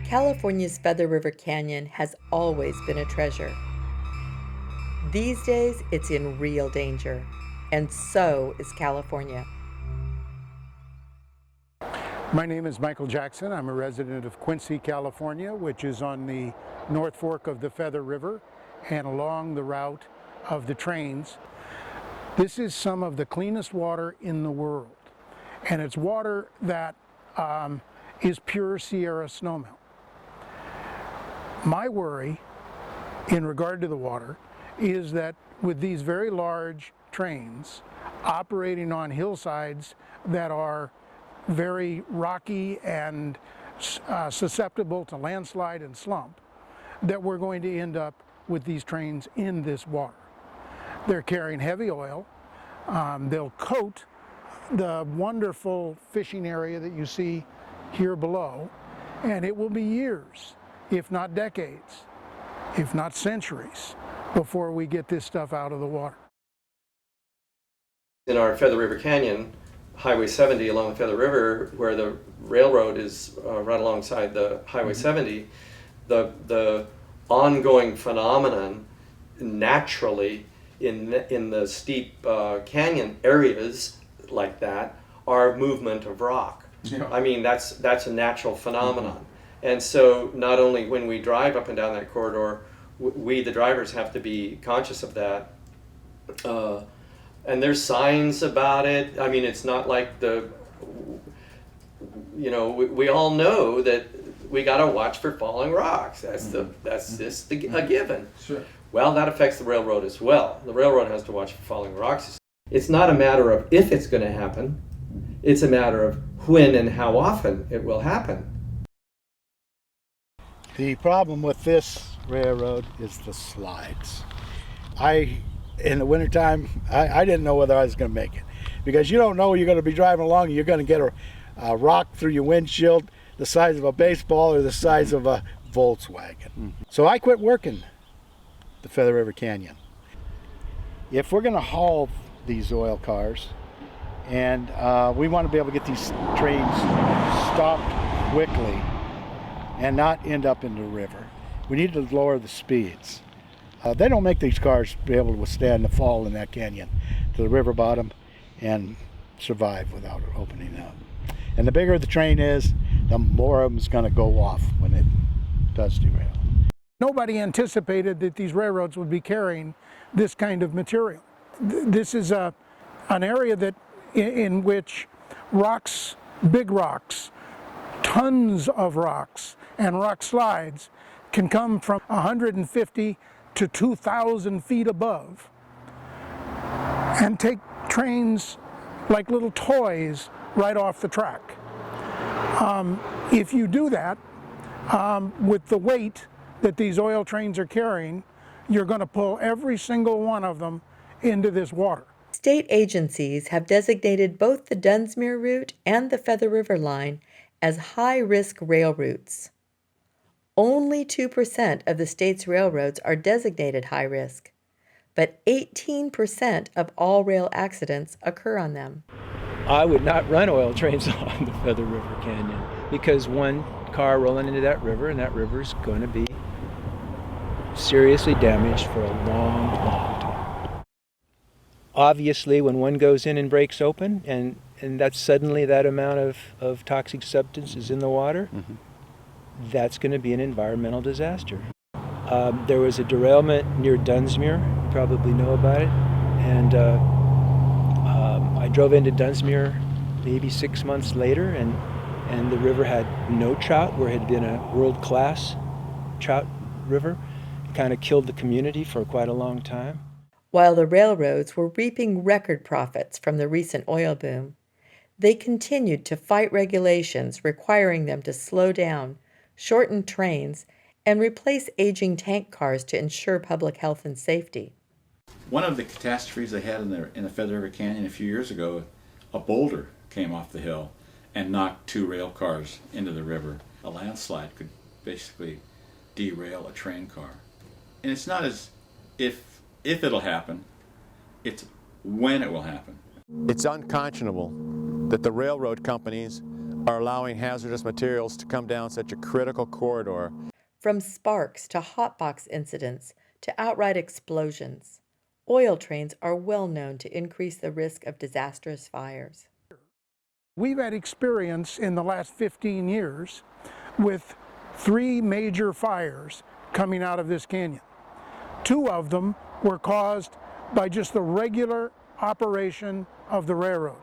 California's Feather River Canyon has always been a treasure. These days, it's in real danger, and so is California. My name is Michael Jackson. I'm a resident of Quincy, California, which is on the North Fork of the Feather River and along the route of the trains. This is some of the cleanest water in the world, and it's water that is pure Sierra snowmelt. My worry in regard to the water is that with these very large trains operating on hillsides that are very rocky and susceptible to landslide and slump, that we're going to end up with these trains in this water. They're carrying heavy oil. They'll coat the wonderful fishing area that you see here below, and it will be years, if not decades, if not centuries, before we get this stuff out of the water. In our Feather River Canyon, Highway 70 along the Feather River, where the railroad is right alongside the Highway 70, the ongoing phenomenon naturally in the steep canyon areas like that are movement of rock. Yeah. I mean, that's a natural phenomenon. Mm-hmm. And so not only when we drive up and down that corridor, we, the drivers, have to be conscious of that. And there's signs about it. I mean, it's not like we all know that we got to watch for falling rocks. That's just a given. Sure. Well, that affects the railroad as well. The railroad has to watch for falling rocks. It's not a matter of if it's going to happen. It's a matter of when and how often it will happen. The problem with this railroad is the slides. In the wintertime, I didn't know whether I was going to make it, because you don't know you're going to be driving along and you're going to get a rock through your windshield the size of a baseball or the size of a Volkswagen. Mm-hmm. So I quit working the Feather River Canyon. If we're going to haul these oil cars, and we want to be able to get these trains stopped quickly and not end up in the river, we need to lower the speeds. They don't make these cars be able to withstand the fall in that canyon to the river bottom and survive without it opening up. And the bigger the train is, the more of them's going to go off when it does derail. Nobody anticipated that these railroads would be carrying this kind of material. This is an area that in which rocks, big rocks, tons of rocks and rock slides can come from 150 to 2,000 feet above and take trains like little toys right off the track. If you do that with the weight that these oil trains are carrying, you're going to pull every single one of them into this water. State agencies have designated both the Dunsmuir route and the Feather River line as high-risk rail routes. Only 2% of the state's railroads are designated high risk, but 18% of all rail accidents occur on them. I would not run oil trains on the Feather River Canyon, because one car rolling into that river, and that river's going to be seriously damaged for a long, long time. Obviously, when one goes in and breaks open, and that's suddenly that amount of toxic substance is in the water, mm-hmm. That's going to be an environmental disaster. There was a derailment near Dunsmuir, you probably know about it, and I drove into Dunsmuir maybe 6 months later, and the river had no trout, where it had been a world-class trout river. It kind of killed the community for quite a long time. While the railroads were reaping record profits from the recent oil boom, they continued to fight regulations requiring them to slow down, shorten trains, and replace aging tank cars to ensure public health and safety. One of the catastrophes they had in the Feather River Canyon a few years ago, a boulder came off the hill and knocked 2 rail cars into the river. A landslide could basically derail a train car. And it's not as if it'll happen, it's when it will happen. It's unconscionable that the railroad companies are allowing hazardous materials to come down such a critical corridor. From sparks to hotbox incidents to outright explosions, oil trains are well known to increase the risk of disastrous fires. We've had experience in the last 15 years with 3 major fires coming out of this canyon. 2 of them were caused by just the regular operation of the railroad.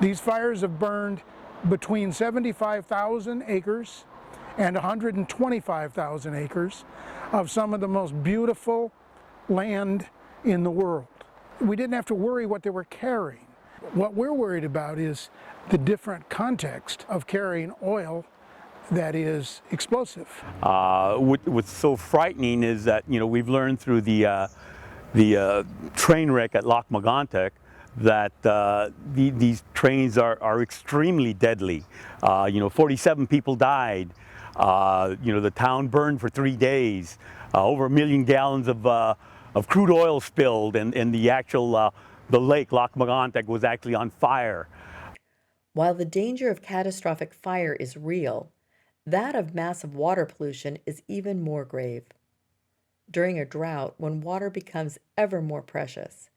These fires have burned between 75,000 acres and 125,000 acres of some of the most beautiful land in the world. We didn't have to worry what they were carrying. What we're worried about is the different context of carrying oil that is explosive. What's so frightening is that, you know, we've learned through the train wreck at Lac Megantic that these trains are extremely deadly. 47 people died. The town burned for 3 days. Over 1 million gallons of crude oil spilled, and the actual the lake Lac Megantic was actually on fire. While the danger of catastrophic fire is real, that of massive water pollution is even more grave. During a drought, when water becomes ever more precious,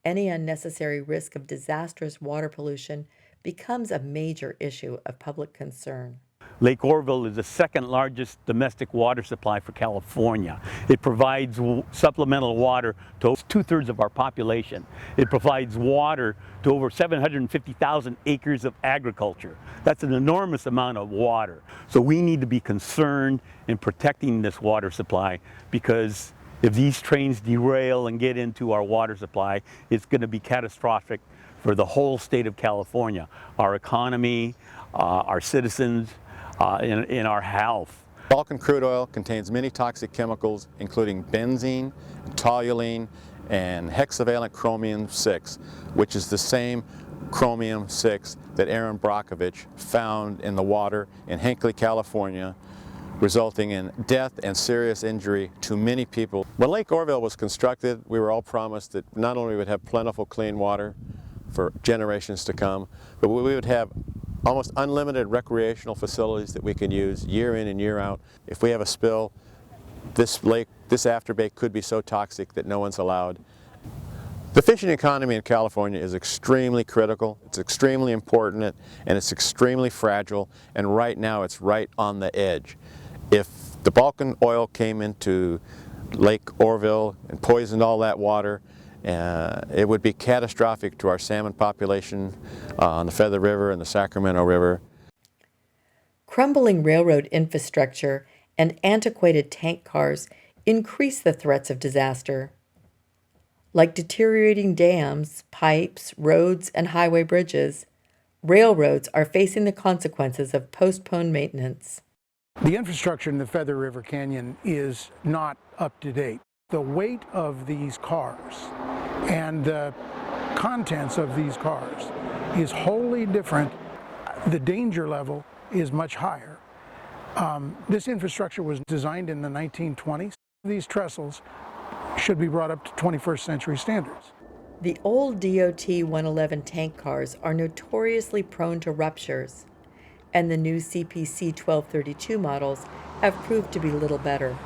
any unnecessary risk of disastrous water pollution becomes a major issue of public concern. Lake Oroville is the second largest domestic water supply for California. It provides supplemental water to 2/3 of our population. It provides water to over 750,000 acres of agriculture. That's an enormous amount of water. So we need to be concerned in protecting this water supply, because if these trains derail and get into our water supply, it's going to be catastrophic for the whole state of California, our economy, our citizens, in our health. Vulcan crude oil contains many toxic chemicals, including benzene, toluene, and hexavalent chromium-6, which is the same chromium-6 that Aaron Brockovich found in the water in Hinckley, California, resulting in death and serious injury to many people. When Lake Oroville was constructed, we were all promised that not only would have plentiful clean water for generations to come, but we would have almost unlimited recreational facilities that we can use year in and year out. If we have a spill, this lake, this afterbay could be so toxic that no one's allowed. The fishing economy in California is extremely critical, it's extremely important, and it's extremely fragile, and right now it's right on the edge. If the Vulcan oil came into Lake Oroville and poisoned all that water, it would be catastrophic to our salmon population on the Feather River and the Sacramento River. Crumbling railroad infrastructure and antiquated tank cars increase the threats of disaster. Like deteriorating dams, pipes, roads, and highway bridges, railroads are facing the consequences of postponed maintenance. The infrastructure in the Feather River Canyon is not up to date. The weight of these cars and the contents of these cars is wholly different. The danger level is much higher. This infrastructure was designed in the 1920s. These trestles should be brought up to 21st century standards. The old DOT 111 tank cars are notoriously prone to ruptures, and the new CPC 1232 models have proved to be little better.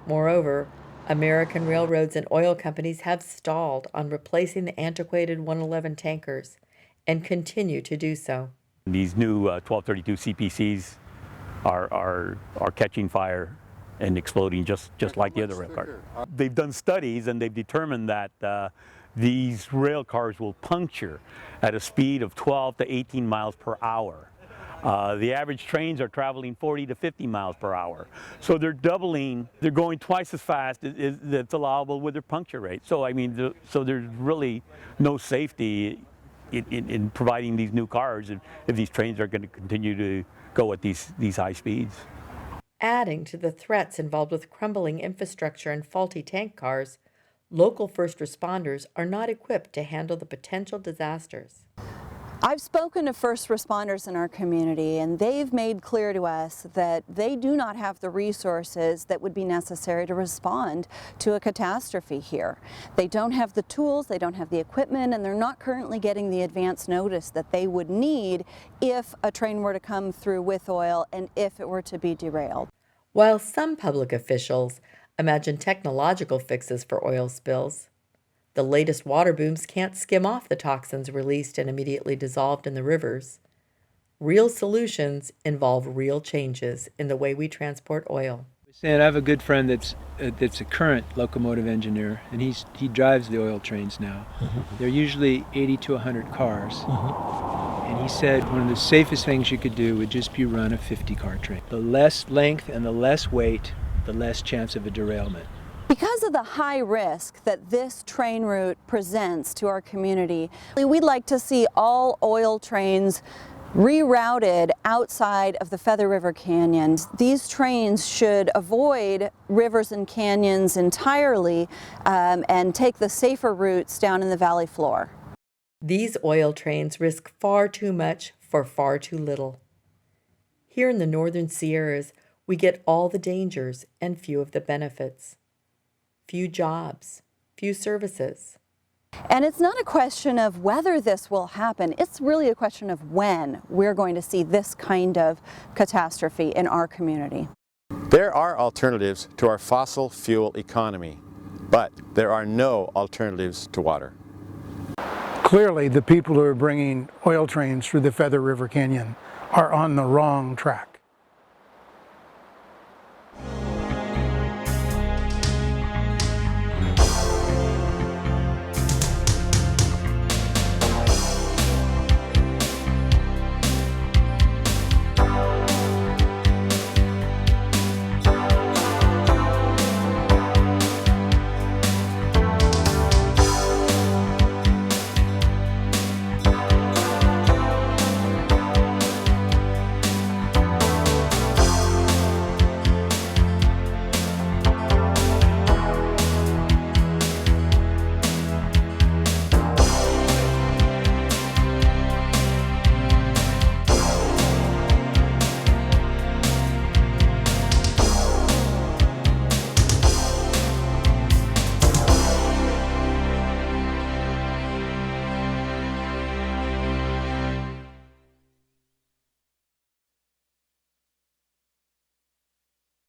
Moreover, American railroads and oil companies have stalled on replacing the antiquated 111 tankers and continue to do so. These new 1232 CPCs are catching fire and exploding just like the other rail cars. They've done studies and they've determined that these rail cars will puncture at a speed of 12 to 18 miles per hour. The average trains are traveling 40 to 50 miles per hour. So they're going twice as fast as that's allowable with their puncture rate. So I mean, so there's really no safety in providing these new cars if these trains are going to continue to go at these high speeds. Adding to the threats involved with crumbling infrastructure and faulty tank cars, local first responders are not equipped to handle the potential disasters. I've spoken to first responders in our community, and they've made clear to us that they do not have the resources that would be necessary to respond to a catastrophe here. They don't have the tools, they don't have the equipment, and they're not currently getting the advance notice that they would need if a train were to come through with oil and if it were to be derailed. While some public officials imagine technological fixes for oil spills, the latest water booms can't skim off the toxins released and immediately dissolved in the rivers. Real solutions involve real changes in the way we transport oil. I have a good friend that's a current locomotive engineer, and he drives the oil trains now. They're usually 80 to 100 cars. And he said one of the safest things you could do would just be run a 50-car train. The less length and the less weight, the less chance of a derailment. Because of the high risk that this train route presents to our community, we'd like to see all oil trains rerouted outside of the Feather River canyons. These trains should avoid rivers and canyons entirely and take the safer routes down in the valley floor. These oil trains risk far too much for far too little. Here in the northern Sierras, we get all the dangers and few of the benefits. Few jobs, few services. And it's not a question of whether this will happen, it's really a question of when we're going to see this kind of catastrophe in our community. There are alternatives to our fossil fuel economy, but there are no alternatives to water. Clearly, the people who are bringing oil trains through the Feather River Canyon are on the wrong track.